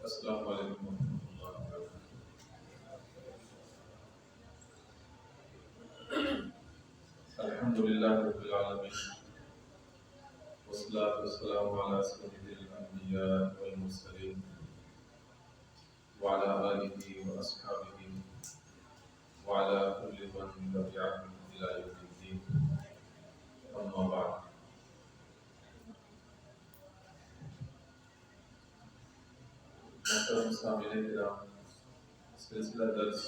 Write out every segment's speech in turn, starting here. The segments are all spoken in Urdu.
السلام علیکم ورحمۃ اللہ وبرکاتہ۔ الحمد للہ رب العالمین والصلاة والسلام علی سید الانبیاء والمرسلین وعلی آلہ واصحابہ وعلی کل من تبعهم الی یوم الدین، اما بعد۔ محترم سامعین کرام، سلسلہ درس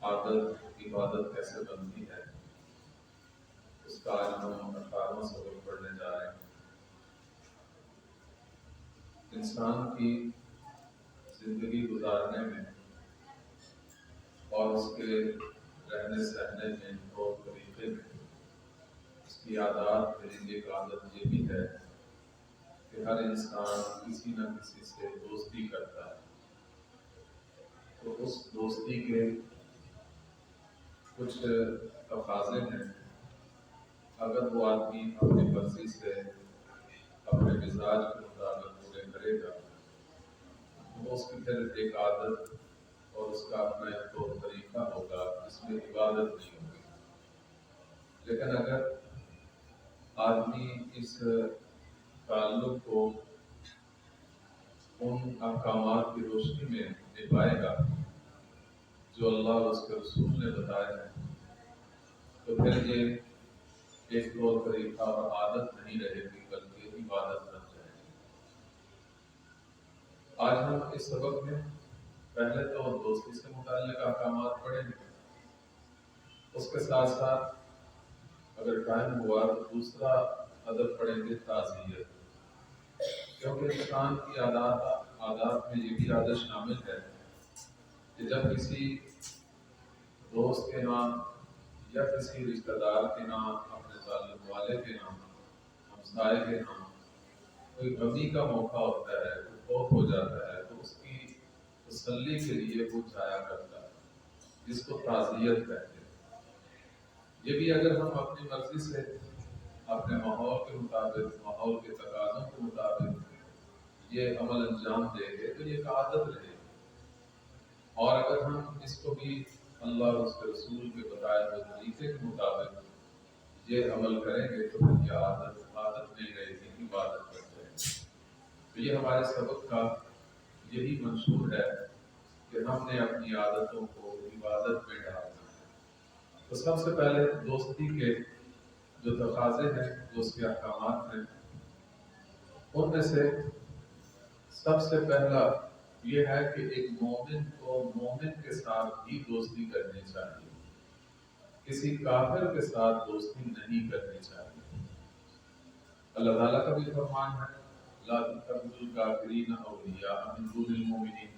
عادت عبادت کیسے بنتی ہے، اس کا آج ہم 18واں سبق پڑھنے جا رہے ہیں۔ انسان کی زندگی گزارنے میں اور اس کے رہنے سہنے میں اور طریقے میں اس کی عادات میں ایک عادت یہ بھی ہے کہ ہر انسان کسی نہ کسی سے دوستی کرتا ہے، تو اس دوستی کے کچھ تقاضے ہیں۔ اگر وہ آدمی اپنی مرضی سے اپنے مزاج کے مطابق پورے کرے گا تو اس کی پھر ایک عادت اور اس کا اپنا ایک طور طریقہ ہوگا، اس میں عبادت نہیں ہوگی۔ لیکن اگر آدمی اس تعلق کو ان احکامات کی روشنی میں نبھائے گا جو اللہ اور اس کے رسول نے بتایا ہے، تو پھر یہ ایک طور طریقہ اور عادت نہیں رہے گی بلکہ عبادت بن جائے گی۔ آج ہم اس سبق میں پہلے تو دوستی سے متعلق احکامات پڑھیں گے، اس کے ساتھ ساتھ اگر ٹائم ہوا تو دوسرا ادب پڑھیں گے، تعزیت، کیونکہ انسان کی عادات میں یہ بھی عادت شامل ہے کہ جب کسی دوست کے نام یا کسی رشتہ دار کے نام، اپنے تعلق والے کے نام، ہمسائے کے نام کوئی غمی کا موقع ہوتا ہے، کوئی فوت ہو جاتا ہے، تو اس کی تسلی کے لیے وہ جایا کرتا ہے، جس کو تعزیت کہتے ہیں۔ یہ بھی اگر ہم اپنی مرضی سے اپنے ماحول کے مطابق، ماحول کے تقاضوں کے مطابق یہ عمل انجام دیں گے تو یہ ایک عادت رہے گی، اور اگر ہم اس کو بھی اللہ اور اس کے رسول کے بتائے ہوئے طریقے کے مطابق یہ عمل کریں گے تو پھر یہ عادت نہیں رہے گی، عبادت بن جائے گی۔ تو یہ ہمارے سبق کا یہی منشور ہے کہ ہم نے اپنی عادتوں کو عبادت میں ڈالنا ہے۔ تو سب سے پہلے دوستی کے جو تقاضے ہیں، جو اس کے احکامات ہیں، ان میں سے سب سے پہلا یہ ہے کہ ایک مومن کو مومن کے ساتھ ہی دوستی کرنی چاہیے، کسی کافر کے ساتھ دوستی نہیں کرنی چاہیے۔ اللہ تعالیٰ کا بھی فرمان ہے، لا تتخذوا الکافرین اولیاء من دون المؤمنین،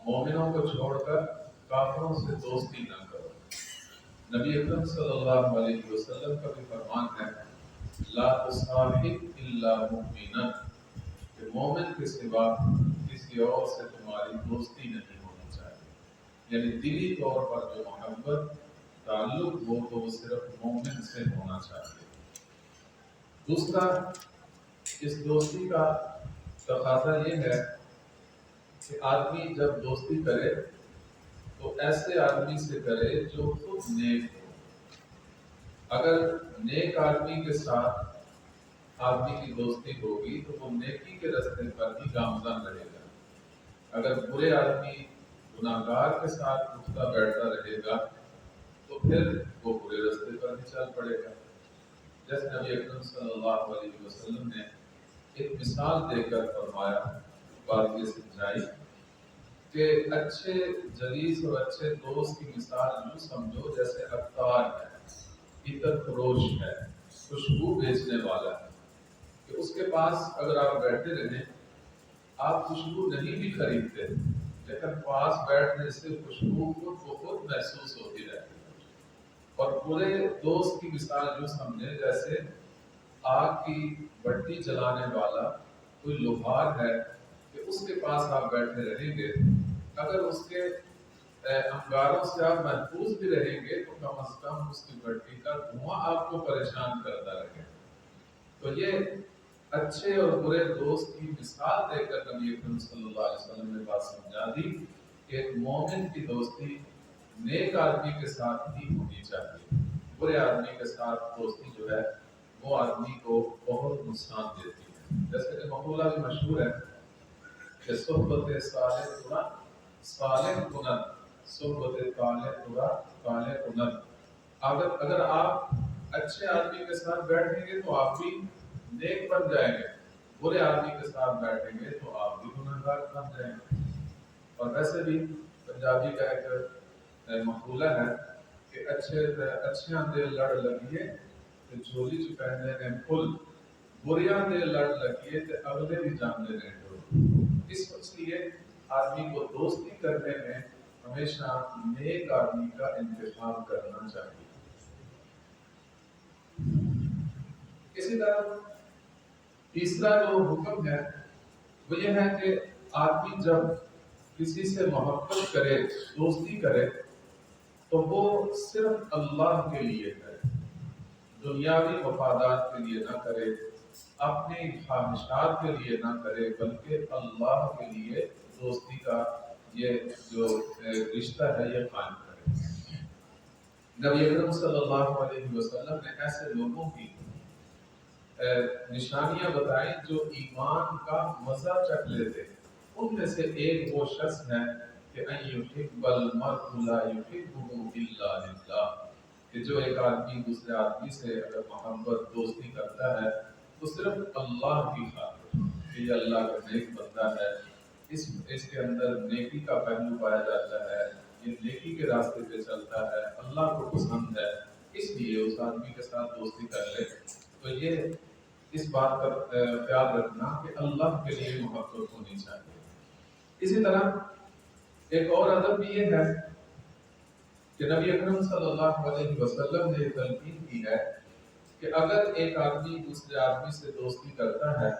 مومنوں کو چھوڑ کر کافروں سے دوستی نہ کرو۔ نبی اکرم صلی اللہ علیہ وسلم کا بھی فرمان ہے، لا تصاحب الا مؤمنا، کہ مومن کے سوا کسی اور سے تمہاری دوستی نہیں ہونی چاہیے، یعنی دلی طور پر جو محبت تعلق ہو تو وہ صرف مومن سے ہونا چاہیے۔ دوسرا، اس دوستی کا تقاضا یہ ہے کہ آدمی جب دوستی کرے تو ایسے آدمی سے کرے جو خود نیک ہو۔ اگر نیک آدمی کے ساتھ آدمی کی دوستی ہوگی تو وہ نیکی کے راستے پر ہی گامزن رہے گا۔ اگر برے آدمی گناہگار کے ساتھ اٹھتا بیٹھتا رہے گا تو پھر وہ برے راستے پر ہی چل پڑے گا۔ جیسے نبی اکرم صلی اللہ علیہ وسلم نے ایک مثال دے کر فرمایا، بات یہ سمجھائی کہ اچھے جلیس اور اچھے دوست کی مثال یوں سمجھو جیسے عطار ہے، عطر فروش ہے، خوشبو بیچنے والا ہے، کہ اس کے پاس اگر آپ بیٹھے رہیں، آپ خوشبو نہیں بھی خریدتے لیکن پاس بیٹھنے سے خوشبو خود بخود محسوس ہوتی رہتی ہے۔ اور برے دوست کی مثال یوں سمجھیں جیسے آگ کی بٹی جلانے والا کوئی لوہار ہے کہ اس کے پاس آپ بیٹھے رہیں گے، اگر اس کے انگاروں سے آپ محفوظ بھی رہیں گے تو کم از کم اس کی بٹی کا دھواں آپ کو پریشان کرتا رہے۔ تو یہ اچھے اور برے دوست کی مثال دے کر نبی اکرم صلی اللہ علیہ وسلم نے بات سمجھا دی کہ ایک مومن کی دوستی نیک آدمی کے ساتھ ہی ہونی چاہیے. برے آدمی کے ساتھ دوستی جو ہے وہ آدمی کو بہت نقصان دیتی ہے. جیسے کہ مقولہ بھی مشہور ہے کہ صحبت صالح ترا صالح کنن، صحبت طالح ترا طالح کنن. اگر آپ اچھے آدمی کے ساتھ بیٹھیں گے تو آپ بھی نیک بن جائیں گے، برے آدمی کے ساتھ بیٹھیں گے تو آپ بھی گنہگار بن جائیں گے. اور ویسے بھی پنجابی کا ایک مقولہ ہے کہ اچھیاں دے لڑ لگیے تے جھولی چ پہنے نے پھل، بریاں دے لڑ لگیے تے اگلے بھی جاننے نے ڈول. اس لیے آدمی کو دوستی کرنے میں ہمیشہ نیک آدمی کا انتخاب کرنا چاہیے. اسی طرح تیسرا جو حکم ہے وہ یہ ہے کہ آدمی جب کسی سے محبت کرے، دوستی کرے، تو وہ صرف اللہ کے لیے کرے، دنیاوی مفادات کے لیے نہ کرے، اپنی خواہشات کے لیے نہ کرے، بلکہ اللہ کے لیے دوستی کا یہ جو رشتہ ہے یہ قائم کرے. نبی اکرم صلی اللہ علیہ وسلم نے ایسے لوگوں کی نشانیاں بتائیں جو ایمان کا مزہ چکھ لیتے. ان میں سے ایک وہ شخص ہے کہ ان یحب المرء لا یحبه الا للہ، کہ جو ایک آدمی دوسرے آدمی سے اگر محبت دوستی کرتا ہے تو صرف اللہ کی خاطر کہ یہ اللہ کا نیک بندہ ہے، اس کے اندر نیکی کا پہلو پایا جاتا ہے، یہ نیکی کے راستے پہ چلتا ہے، اللہ کو پسند ہے، اس لیے اس آدمی کے ساتھ دوستی کر لے. تو یہ اس بات کا خیال رکھنا کہ اللہ کے لیے محبت ہونی چاہیے. اسی طرح ایک اور ادب بھی یہ ہے کہ نبی اکرم صلی اللہ علیہ وسلم نے تلقین کی ہے کہ اگر ایک آدمی دوسرے آدمی سے دوستی کرتا ہے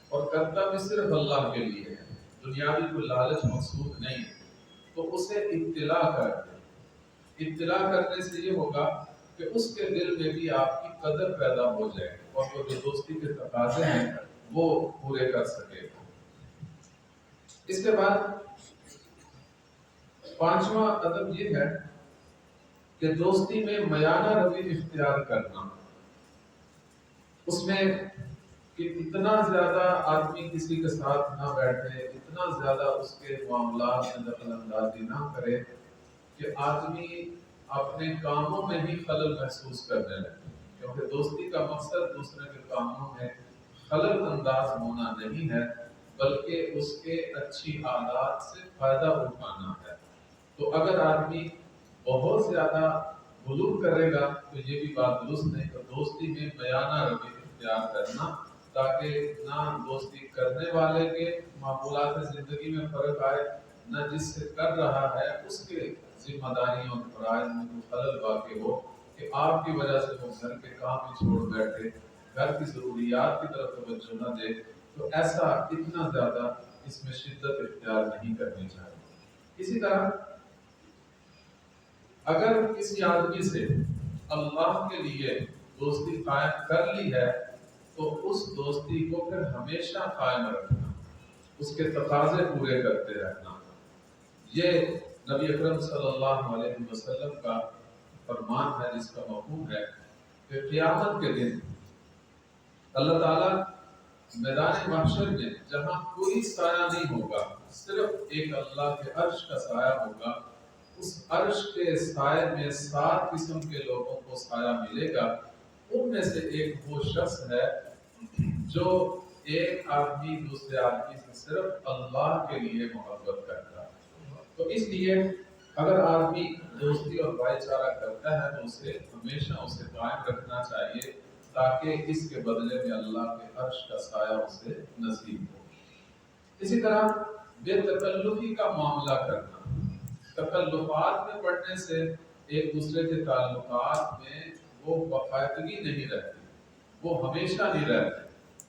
اور کرتا بھی صرف اللہ کے لیے ہے، دنیاوی کوئی لالچ مقصود نہیں، تو اسے اطلاع کر دے. اطلاع کرنے سے یہ ہوگا کہ اس کے دل میں بھی آپ کی قدر پیدا ہو جائے اور وہ جو دوستی کے تقاضے ہیں وہ پورے کر سکے. اس کے بعد پانچواں ادب یہ ہے کہ دوستی میں میانہ روی اختیار کرنا. اس میں کہ اتنا زیادہ آدمی کسی کے ساتھ نہ بیٹھے، اتنا زیادہ اس کے معاملات میں دخل اندازی نہ کرے کہ آدمی اپنے کاموں میں ہی خلل محسوس کرنے لگے. کیونکہ دوستی کا مقصد دوسرے کے کاموں میں خلل انداز ہونا نہیں ہے، بلکہ اس کے اچھی عادات سے فائدہ اٹھانا ہے. تو اگر آدمی بہت زیادہ غلو کرے گا تو یہ بھی بات درست نہیں. تو دوستی میں بیانہ روی اختیار کرنا تاکہ نہ دوستی کرنے والے کے معمولات زندگی میں فرق آئے، نہ جس سے کر رہا ہے اس کے ذمہ داریوں اور فرائض میں کوئی خلل واقع ہو کہ آپ کی وجہ سے وہ گھر کے کام ہی چھوڑ بیٹھے، گھر کی ضروریات کی طرف توجہ نہ دے. تو ایسا اتنا زیادہ اس میں شدت اختیار نہیں کرنی چاہیے. اسی طرح اگر کسی آدمی سے اللہ کے لیے دوستی قائم کر لی ہے تو اس دوستی کو پھر ہمیشہ قائم رکھنا، اس کے تقاضے پورے کرتے رہنا. یہ نبی اکرم صلی اللہ علیہ وسلم کا فرمان ہے جس کا مفہوم ہے کہ قیامت کے دن اللہ تعالیٰ میدان محشر میں جہاں کوئی سایہ نہیں ہوگا، صرف ایک اللہ کے عرش کا سایہ ہوگا، اس عرش کے سائے میں 7 قسم کے لوگوں کو سایہ ملے گا. ان میں سے ایک وہ شخص ہے جو ایک آدمی دوسرے آدمی سے صرف اللہ کے لیے محبت کرتا ہے. تو اس لیے اگر آدمی دوستی اور بھائی چارہ کرتا ہے تو اسے ہمیشہ اسے قائم رکھنا چاہیے تاکہ اس کے بدلے میں اللہ کے عرش کا سایہ اسے نصیب ہو. اسی طرح بے تکلفی کا معاملہ کرنا. تکلفات میں پڑنے سے ایک دوسرے کے تعلقات میں وہ باقاعدگی نہیں رہتی، وہ ہمیشہ نہیں رہتے.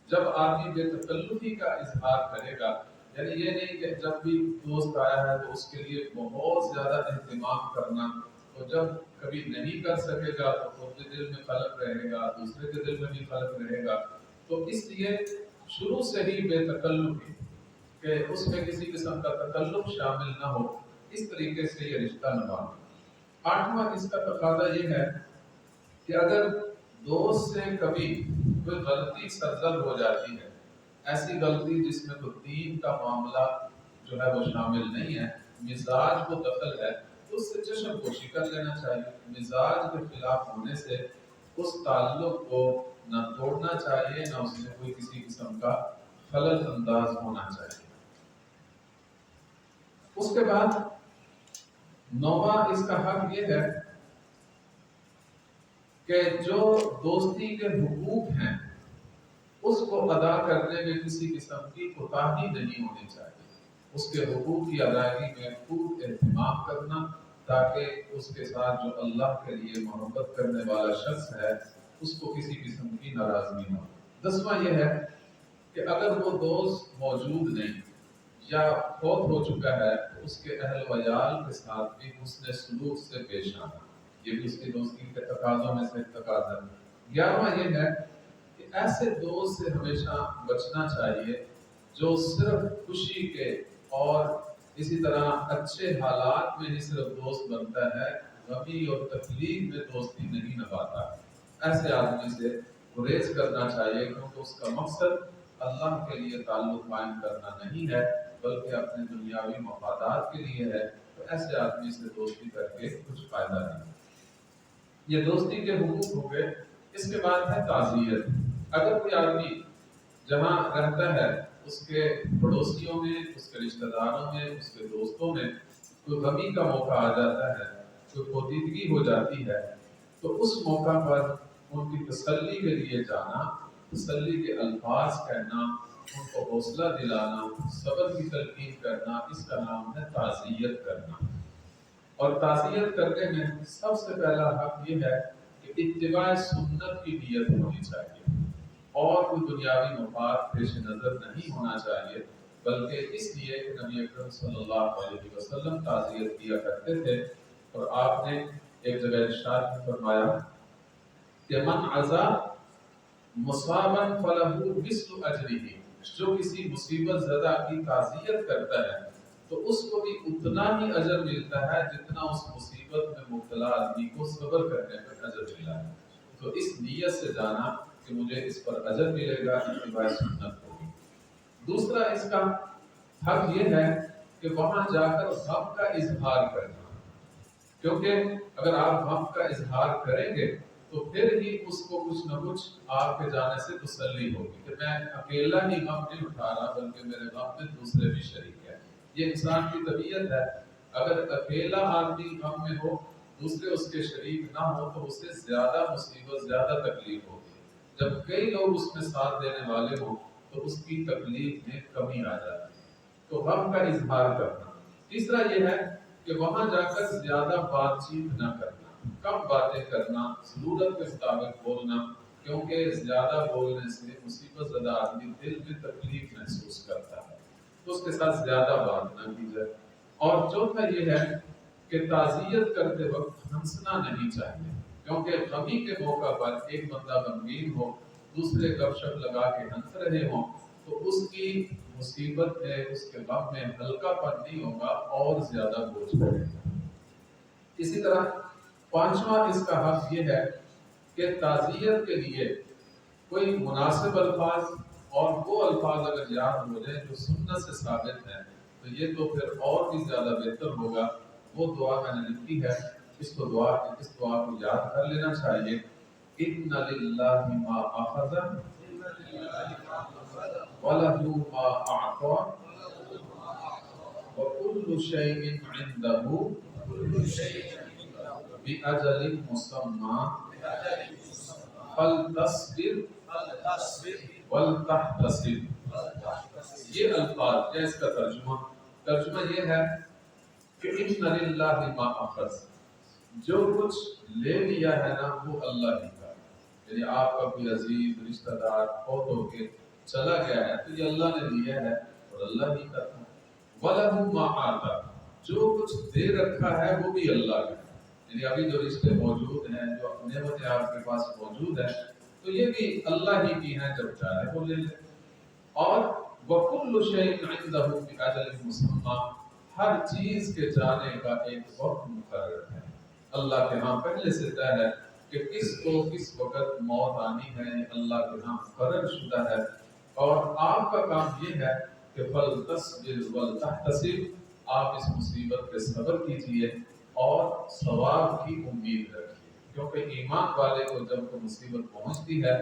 جب آدمی بے تکلفی کا اظہار کرے گا، یعنی یہ نہیں کہ جب بھی دوست آیا ہے تو اس کے لیے بہت زیادہ اہتمام کرنا، تو جب کبھی نہیں کر سکے گا تو خود کے دل میں خلق رہے گا، دوسرے کے دل میں بھی خلق رہے گا. تو اس لیے شروع سے ہی بے تکلفی کہ اس میں کسی قسم کا تکلف شامل نہ ہو، اس طریقے سے یہ رشتہ نبھانا۔ آٹھواں اس کا تقاضا یہ ہے کہ اگر دوست سے کبھی کوئی غلطی سرزد ہو جاتی ہے، ایسی غلطی جس میں تو دین کا معاملہ جو ہے وہ شامل نہیں ہے، مزاج کو دخل ہے، تو اس سے چشم پوشی کر لینا چاہیے۔ مزاج کے خلاف ہونے سے اس تعلق کو نہ توڑنا چاہیے، نہ اس میں کوئی کسی قسم کا خلل انداز ہونا چاہیے۔ اس کے بعد نوواں اس کا حق یہ ہے کہ جو دوستی کے حقوق ہیں اس کو ادا کرنے میں کسی قسم کی کوتاہی نہیں ہونی چاہیے۔ اس کے حقوق کی ادائیگی میں خوب اہتمام کرنا، تاکہ اس کے ساتھ جو اللہ کے لیے محبت کرنے والا شخص ہے اس کو کسی قسم کی ناراضگی نہ ہو۔ 10واں یہ ہے کہ اگر وہ دوست موجود نہیں یا فوت ہو چکا ہے تو اس کے اہل ویال کے ساتھ بھی حسن سلوک سے پیش آنا، یہ بھی اس کی دوستی کے تقاضوں میں سے ایک تقاضا ہے۔ 11واں یہ ہے کہ ایسے دوست سے ہمیشہ بچنا چاہیے جو صرف خوشی کے اور اسی طرح اچھے حالات میں ہی صرف دوست بنتا ہے، غمی اور تکلیف میں دوستی نہیں نبھاتا۔ ایسے آدمی سے گریز کرنا چاہیے، کیونکہ اس کا مقصد اللہ کے لیے تعلق قائم کرنا نہیں ہے بلکہ اپنے دنیاوی مفادات کے لیے ہے، تو ایسے آدمی سے دوستی کر کے کچھ فائدہ نہیں۔ یہ دوستی کے حقوق ہو گئے۔ اس کے بعد ہے تعزیت۔ اگر کوئی آدمی جہاں رہتا ہے اس کے پڑوسیوں میں، اس کے رشتہ داروں میں، اس کے دوستوں میں کوئی غمی کا موقع آ جاتا ہے، کوئی پوجیدگی ہو جاتی ہے، تو اس موقع پر ان کی تسلی کے لیے جانا، تسلی کے الفاظ کہنا، ان کو حوصلہ دلانا، صبر کی تلقین کرنا، اس کا نام ہے تعزیت کرنا۔ اور تعزیت کرنے میں سب سے پہلا حق یہ ہے کہ اتباع سنت کی نیت ہونی چاہیے، اور کوئی دنیاوی مفاد پیش نظر نہیں ہونا چاہیے، بلکہ اس لیے کہ نبی اکرم صلی اللہ علیہ وسلم تعزیت کیا کرتے تھے، اور آپ نے ایک جگہ ارشاد فرمایا کہ من عزا مصابا فلہ مثل اجرہ، جو کسی مصیبت زدہ کی تعزیت کرتا ہے تو اس کو بھی اتنا ہی اجر ملتا ہے جتنا اس مصیبت میں مبتلا آدمی کو صبر کرنے پر اجر ملا ہے۔ تو اس نیت سے جانا کہ مجھے اس پر اجر ملے گا، اتباع سنت ہوگی۔ دوسرا اس کا حق یہ ہے کہ وہاں جا کر غم کا اظہار کرنا، کیونکہ اگر آپ غم کا اظہار کریں گے تو پھر ہی اس کو کچھ نہ کچھ آپ کے جانے سے تسلی ہوگی کہ میں اکیلا ہی غم نہیں اٹھا رہا بلکہ میرے غم میں دوسرے بھی شریک ہیں۔ یہ انسان کی طبیعت ہے، اگر اکیلا آدمی غم میں ہو، دوسرے اس کے شریک نہ ہو تو اسے زیادہ مصیبت، زیادہ تکلیف ہوگی۔ جب کئی لوگ اس میں ساتھ دینے والے ہوں تو اس کی تکلیف میں کمی آ جاتی ہے۔ تو غم کا اظہار کرنا۔ تیسرا یہ ہے کہ وہاں جا کر زیادہ بات چیت نہ کرنا، کم باتیں کرنا، ضرورت کے مطابق بولنا، کیونکہ زیادہ بولنے سے مصیبت زدہ آدمی دل میں تکلیف محسوس کرتا ہے، تو اس کے ساتھ زیادہ بات نہ کی جائے۔ اور چوتھا یہ ہے کہ تعزیت کرتے وقت ہنسنا نہیں چاہیے، کیونکہ غمی کے موقع پر ایک بندہ غمگین ہو، دوسرے گپ شپ لگا کے ہنس رہے ہوں تو اس کی مصیبت میں، اس کے غم میں ہلکا پن نہیں ہوگا اور زیادہ بوجھ پڑے گا۔ اسی طرح پانچواں اس کا حق یہ ہے کہ تعزیت کے لیے کوئی مناسب الفاظ، اور وہ الفاظ اگر یاد ہو جائیں جو سنت سے ثابت ہیں تو یہ تو پھر اور بھی زیادہ بہتر ہوگا۔ وہ دعا میں نے لکھی ہے، اس دعا کو یاد کر لینا چاہیے۔ ان للہ ما اخذ وَلَهُ مَا أَعْطَى وَكُلُّ شَيْءٍ عِندَهُ بِأَجَلٍ مُّسَمًّى فَلْتَصْبِرْ وَلْتَحْتَسِبْ۔ یہ الفاظ ہے، اس کا ترجمہ یہ ہے کہ ان للہ ما اخذ، جو کچھ لے لیا ہے نا وہ اللہ ہی کا، یعنی آپ کا کوئی عزیز رشتہ دار فوت ہو کے چلا گیا ہے تو یہ اللہ نے لیا ہے اور اللہ ہی کا تھا۔ وَلَهُ مَا آتَى، جو کچھ دے رکھا ہے وہ بھی اللہ کا ہے، یعنی ابھی جو رشتے موجود ہیں، جو نعمتیں آپ کے پاس موجود ہیں، تو یہ بھی اللہ ہی کی ہیں، جب چاہے وہ لے لے۔ اور وَكُلُّ شَيْءٍ عِندَهُ بِأَجَلٍ مُّسَمًّى، ہر چیز کے جانے کا ایک وقت مقرر ہے، اللہ کے ہاں پہلے سے طے ہے کہ کس کو کس وقت موت آنی ہے، یہ اللہ کے ہاں مقرر شدہ ہے۔ اور آپ کا کام یہ ہے کہ فَلْتَصْبِرْ وَلْتَحْتَسِبْ، آپ اس مصیبت پہ صبر کیجئے اور ثواب کی امید رکھیے، کیونکہ ایمان والے کو جب کوئی مصیبت پہنچتی ہے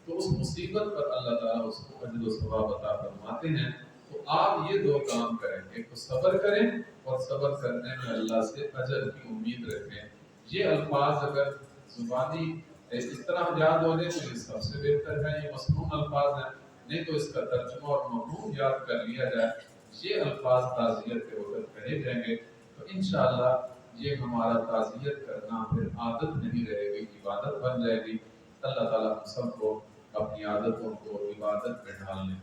تو اس مصیبت پر اللہ تعالیٰ اس کو اجر و ثواب عطا فرماتے ہیں۔ تو آپ یہ دو کام کریں، ایک تو صبر کریں اور صبر کرنے میں اللہ سے اجر کی امید رکھیں۔ یہ الفاظ اگر زبانی اس طرح یاد ہو جائے تو یہ سب سے بہتر ہے، یہ مصنون الفاظ ہیں، نہیں تو اس کا ترجمہ اور مفہوم یاد کر لیا جائے۔ یہ الفاظ تعزیت کے وقت کہے جائیں گے تو انشاءاللہ یہ ہمارا تعزیت کرنا پھر عادت نہیں رہے گی، عبادت بن جائے گی۔ اللہ تعالیٰ ہم سب کو اپنی عادتوں کو عبادت میں ڈھالنے